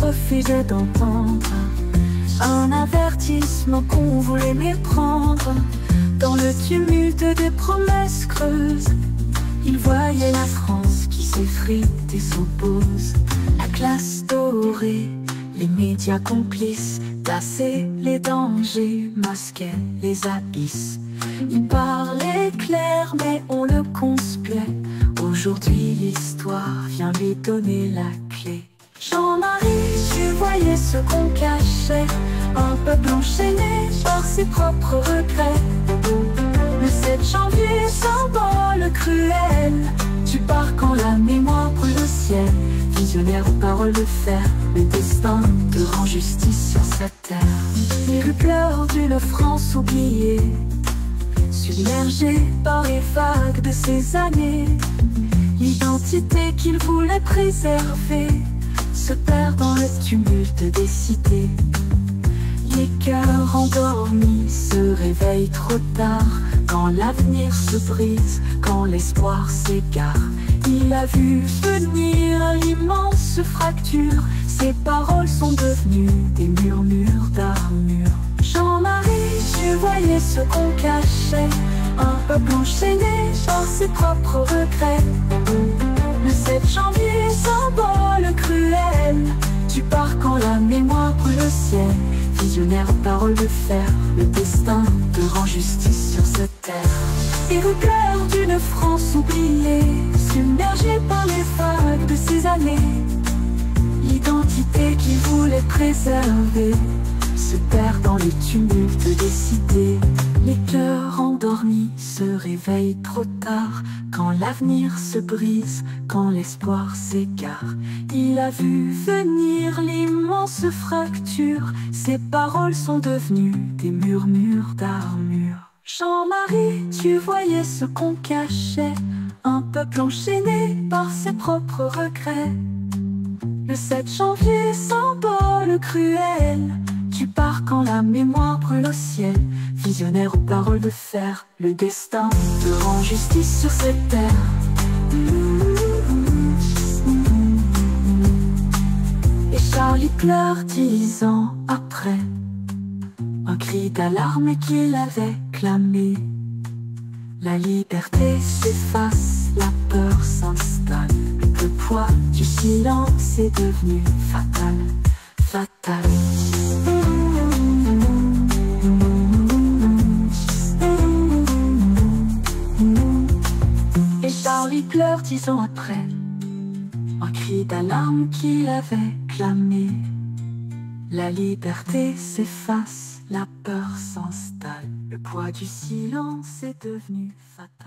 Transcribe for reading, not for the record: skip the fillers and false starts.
refusaient d'entendre un avertissement qu'on voulait méprendre. Dans le tumulte des promesses creuses, ils voyaient la France qui s'effrite et s'oppose. La classe dorée, les médias complices, tassaient les dangers, masquaient les abysses. Ils parlaient clair mais on le conspuait. Aujourd'hui l'histoire vient lui donner la clé. Jean-Marie, tu voyais ce qu'on cachait, un peuple enchaîné par ses propres regrets. Le 7 janvier, symbole cruel, tu pars quand la mémoire brûle le ciel. Visionnaire aux paroles de fer, le destin te rend justice sur cette terre. Les rues pleurent d'une France oubliée, submergée par les vagues de ces années. L'identité qu'ils voulaient préserver se perd dans le tumulte des cités. Les cœurs endormis se réveillent trop tard, quand l'avenir se brise, quand l'espoir s'égare. Il a vu venir l'immense fracture, ses paroles sont devenues des murmures d'armure. Jean-Marie, tu voyais ce qu'on cachait, un peuple enchaîné par ses propres regrets. Le 7 janvier, symbole cruel, tu pars quand la mémoire brûle le ciel. Visionnaire aux paroles de fer, le destin te rend justice sur cette terre. Et vous pleurent d'une France oubliée, submergée par les vagues de ces années. L'identité qu'ils voulaient préserver se perd dans le tumulte des cités. Les cœurs endormis se réveillent trop tard, quand l'avenir se brise, quand l'espoir s'égare. Il a vu venir l'immense fracture, ses paroles sont devenues des murmures d'armure. Jean-Marie, tu voyais ce qu'on cachait, un peuple enchaîné par ses propres regrets. Le 7 janvier, symbole cruel, tu pars quand la mémoire brûle au ciel. Visionnaire aux paroles de fer, le destin te rend justice sur cette terre. Et Charlie pleure 10 ans après, un cri d'alarme qu'il avait clamé. La liberté s'efface, la peur s'installe, le poids du silence est devenu fatal, fatal. Et Charlie pleure 10 ans après, un cri d'alarme qu'il avait clamé. La liberté s'efface, la peur s'installe, le poids du silence est devenu fatal.